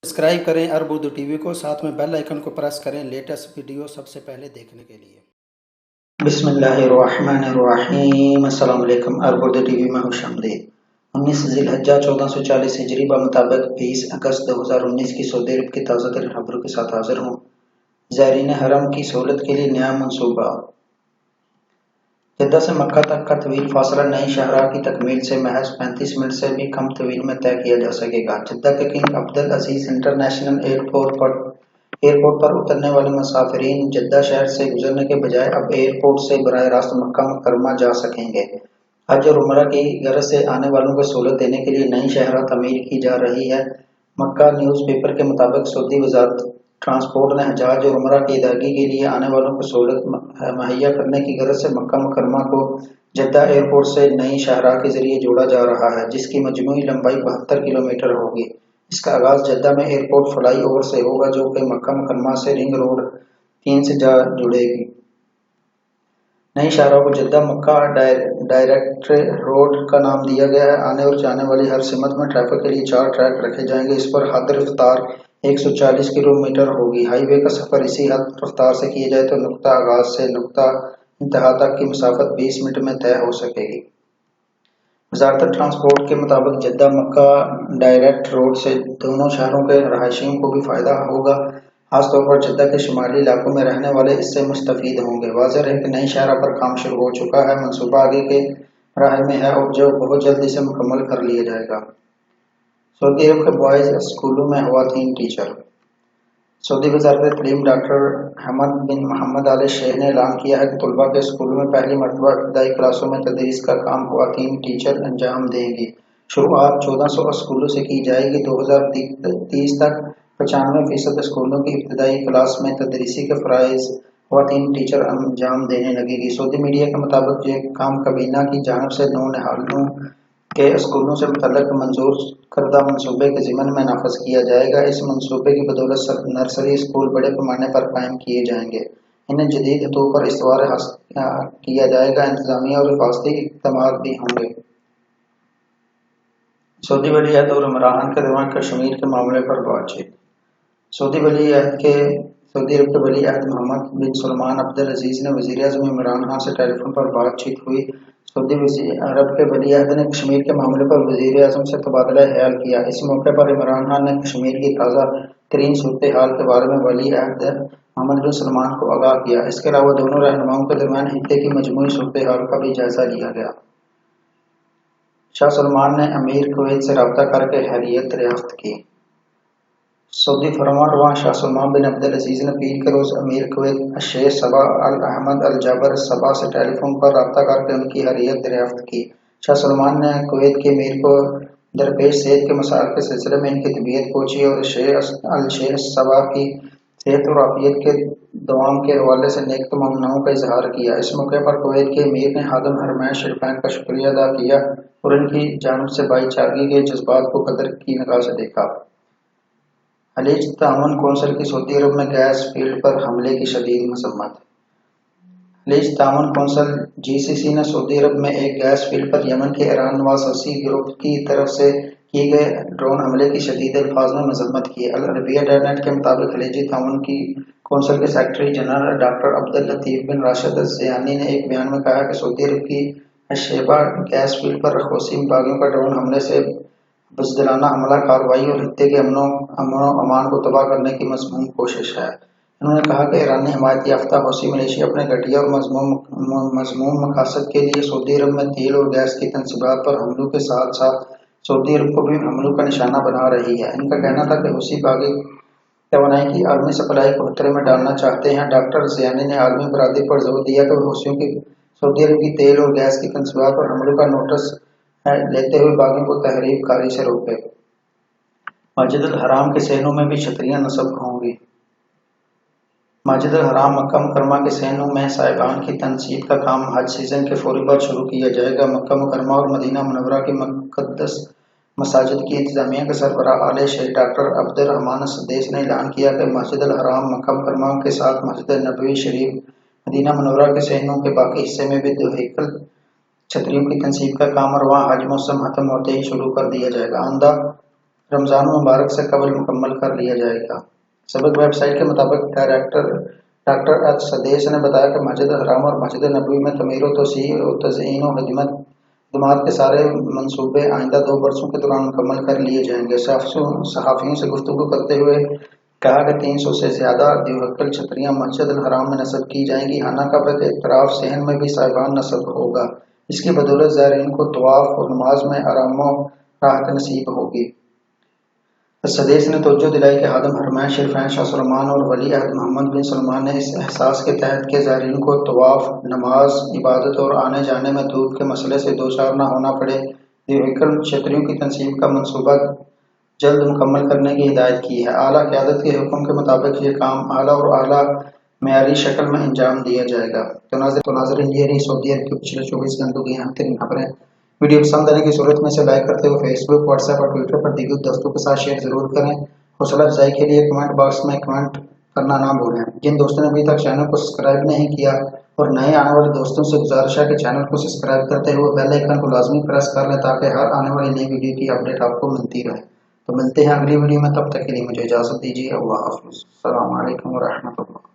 Subscribe کریں عرب Urdu T V کو، ساتھ میں بیل آئیکن کو پریس کریں لیٹسٹ ویڈیو سب سے پہلے دیکھنے کے لیے۔ بسم اللہ الرحمن الرحیم۔ السلام علیکم۔ عرب اردو ٹی وی میں خوش آمدید۔ 19 ذی الحجہ 1440 ہجری بمطابق 20 اگست 2019 کی سعودی عرب کی تازہ ترین خبروں کے ساتھ حاضر ہوں۔ زائرین حرم کی سہولت کے لیے نیا منصوبہ۔ جدہ سے مکہ تک کا طویل فاصلہ نئی شاہراہ کی تکمیل سے محض 35 منٹ سے بھی کم طویل میں طے کیا جا سکے گا۔ جدہ کے کنگ عبدالعزیز انٹرنیشنل ایئرپورٹ پر اترنے والے مسافرین جدہ شہر سے گزرنے کے بجائے اب ایئرپورٹ سے براہ راست مکہ مکرمہ جا سکیں گے۔ حج اور عمرہ کی غرض سے آنے والوں کو سہولت دینے کے لیے نئی شاہراہ تعمیر کی جا رہی ہے۔ مکہ نیوز پیپر کے مطابق سعودی وزارت ٹرانسپورٹ نے حج اور عمرہ کی ادائیگی کے لیے آنے والوں کو سہولت مہیا کرنے کی غرض سے مکہ مکرمہ کو جدہ ایئرپورٹ سے نئی شاہراہ کے ذریعے جوڑا جا رہا ہے، جس کی مجموعی لمبائی 72 کلومیٹر ہوگی۔ اس کا آغاز جدہ میں ایئرپورٹ فلائی اوور سے ہوگا، جو کہ مکہ مکرمہ سے رنگ روڈ 3 سے جا جڑے گی۔ نئی شاہراہ کو جدہ مکہ ڈائریکٹ روڈ کا نام دیا گیا ہے۔ آنے اور جانے والی ہر سمت میں ٹریفک کے لیے 4 ٹریک رکھے جائیں گے۔ اس پر حد رفتار 140 کلومیٹر ہوگی۔ ہائی وے کا سفر اسی حد رفتار سے کیا جائے تو نقطہ آغاز سے نقطہ انتہا تک کی مسافت 20 منٹ میں طے ہو سکے گی۔ وزارت ٹرانسپورٹ کے مطابق جدہ مکہ ڈائریکٹ روڈ سے دونوں شہروں کے رہائشیوں کو بھی فائدہ ہوگا، خاص طور پر جدہ کے شمالی علاقوں میں رہنے والے اس سے مستفید ہوں گے۔ واضح ہے کہ نئی شاہراہ پر کام شروع ہو چکا ہے، منصوبہ آگے کے راہ میں ہے اور جو بہت جلد اسے مکمل کر لیا جائے گا۔ سعودی عرب کے بوائز اسکولوں میں خواتین ٹیچر۔ سعودی وزارت تعلیم ڈاکٹر حمد بن محمد آل شیخ نے اعلان کیا ہے کہ طلباء کے اسکولوں میں پہلی مرتبہ ابتدائی کلاسوں میں تدریس کا کام خواتین ٹیچر انجام دیں گی۔ شروعات 1400 اسکولوں سے کی جائے گی۔ 2030 تک 95% اسکولوں کی ابتدائی کلاس میں تدریسی کے فرائض خواتین ٹیچر انجام دینے لگے گی۔ سعودی میڈیا کے مطابق یہ کام کابینہ کی جانب سے نونہالوں کے اسکولوں سے متعلق منظور کردہ منصوبے کے ضمن میں نافذ کیا جائے گا۔ اس منصوبے کی بدولت نرسری اسکول بڑے پیمانے پر قائم کیے جائیں گے۔ انہیں جدید خطوں پر استوار کیا جائے گا۔ انتظامیہ اور حفاظتی اقدامات بھی ہوں گے۔ سعودی ولی عہد اور عمران کے درمیان کشمیر کے معاملے پر بات چیت۔ سعودی عرب کے ولی عہد محمد بن سلمان عبدالعزیز نے وزیر اعظم عمران خان سے ٹیلی فون پر بات چیت ہوئی۔ سعودی عرب کے ولی عہد نے کشمیر کے معاملے پر وزیر اعظم سے تبادلہ خیال کیا۔ اس موقع پر عمران خان نے کشمیر کی تازہ ترین صورتحال کے بارے میں ولی عہد محمد بن سلمان کو آگاہ کیا۔ اس کے علاوہ دونوں رہنماؤں کے درمیان خطے کی مجموعی صورتحال کا بھی جائزہ لیا گیا۔ شاہ سلمان نے امیر کویت سے رابطہ کر کے خیریت دریافت کی۔ سعودی فرمانروا شاہ سلمان بن عبدالعزیز نے پیر کے روز امیر کویت شیخ صبا احمد الجابر صبا سے ٹیلی فون پر رابطہ کر کے ان کی خیریت دریافت کی۔ شاہ سلمان نے کویت کے امیر کو درپیش صحت کے مسائل کے سلسلے میں ان کی طبیعت پوچھی اور شیخ صبا کی صحت اور عافیت کے دوام کے حوالے سے نیک تمناؤں کا اظہار کیا۔ اس موقع پر کویت کے امیر نے خادم حرمین شریفین کا شکریہ ادا کیا اور ان کی جانب سے بھائی چارگی کے جذبات کو قدر کی نگاہ سے دیکھا۔ خلیج تعاون کونسل کی سعودی عرب میں گیس فیلڈ پر حملے کی شدید مذمت۔ خلیج تعاون کونسل GCC نے سعودی عرب میں ایک گیس فیلڈ پر یمن کے ایران نواز حوثی گروپ کی طرف سے کیے گئے ڈرون حملے کی شدید الفاظ میں مذمت کی۔ العربیہ ڈیٹ کے مطابق خلیجی تعاون کی کونسل کے سیکرٹری جنرل ڈاکٹر عبداللطیف بن راشد الزیانی نے ایک بیان میں کہا کہ سعودی عرب کی الشیبہ گیس فیلڈ پر حوثی باغیوں کا ڈرون حملے سے بزدلانہ حملہ کارروائی اور خطے کے امن و امان کو تباہ کرنے کی مذموم کوشش ہے۔ انہوں نے کہا کہ ایرانی حمایت یافتہ حوثی ملیشیا اپنے گھٹیا اور مذموم مقاصد کے لیے سعودی عرب میں تیل اور گیس کی تنصیبات پر حملوں کے ساتھ ساتھ سعودی عرب کو بھی حملوں کا نشانہ بنا رہی ہے۔ ان کا کہنا تھا کہ حوثی باغی توانائی کی عالمی سپلائی کو خطرے میں ڈالنا چاہتے ہیں۔ ڈاکٹر زیانی نے عالمی برادری پر زور دیا کہ حوثیوں کی سعودی عرب کی تیل اور گیس کی تنصیبات پر حملوں کا نوٹس لیتے ہوئے باغیوں کو تحریک کاری سے روکے۔ مسجد الحرام کے صحنوں میں بھی چھتریاں نصب ہوں گی۔ مسجد الحرام مکہ مکرمہ کے صحنوں میں صائبان کی تنصیب کا کام حج سیزن کے فوری بعد شروع کیا جائے گا۔ مکہ مکرمہ اور مدینہ منورہ کی مقدس مساجد کی انتظامیہ کے سربراہ آل شیخ ڈاکٹر عبد الرحمن السدیس نے اعلان کیا کہ مسجد الحرام مکہ مکرمہ کے ساتھ مسجد نبوی شریف مدینہ منورہ کے صحنوں کے باقی حصے میں بھی 2 ہیکل چھتریوں کی تنصیب کا کام اور وہاں حج موسم ختم ہوتے ہی شروع کر دیا جائے گا۔ آئندہ رمضان مبارک سے قبل مکمل کر لیا جائے گا۔ سابق ویب سائٹ کے مطابق ڈاکٹر ایچ سدیش نے بتایا کہ مسجد حرام اور مسجد نبوی میں تعمیر و توسیع و تزئین و خدمات کے سارے منصوبے آئندہ 2 برسوں کے دوران مکمل کر لیے جائیں گے۔ صحافیوں سے گفتگو کرتے ہوئے کہا کہ 300 سے زیادہ دیوہکل چھتریاں مسجد الحرام میں نصب کی جائیں گی۔ خانہ کعبہ کے اطراف صحن میں بھی صاحبان نصب ہوگا۔ اس کی بدولت زائرین کو طواف اور نماز میں آرام و راحت نصیب ہوگی۔ سدیس نے توجہ دلائی کہ خادم حرمین شریفین شاہ سلمان اور ولی عہد محمد بن سلمان نے اس احساس کے تحت کہ زائرین کو طواف، نماز، عبادت اور آنے جانے میں دودھ کے مسئلے سے دوچار نہ ہونا پڑے، دیوہکل چھتریوں کی تنصیب کا منصوبہ جلد مکمل کرنے کی ہدایت کی ہے۔ اعلیٰ قیادت کے حکم کے مطابق یہ کام اعلیٰ اور اعلیٰ معیاری شکل میں انجام دیا جائے گا۔ تو ناظرین یہ رہی سعودی عرب کے پچھلے 24 گھنٹوں کی اہم ترین خبریں۔ ویڈیو پسند آنے کی صورت میں سے لائک کرتے ہوئے فیس بک، واٹس ایپ اور ٹویٹر پر دیگر دوستوں کے ساتھ شیئر ضرور کریں۔ حوصلہ افزائی کے لیے کمنٹ باکس میں کمنٹ کرنا نہ بھولیں۔ جن دوستوں نے ابھی تک چینل کو سبسکرائب نہیں کیا اور نئے آنے والے دوستوں سے گزارش ہے کہ چینل کو سبسکرائب کرتے ہوئے بیل آئیکن کو لازمی پریس کر لیں تاکہ ہر آنے والی نئی ویڈیو کی اپڈیٹ آپ کو ملتی رہے۔ تو ملتے ہیں اگلی ویڈیو میں، تب تک کے لیے مجھے اجازت دیجیے۔ اللہ حافظ۔ السلام علیکم ورحمۃ اللہ۔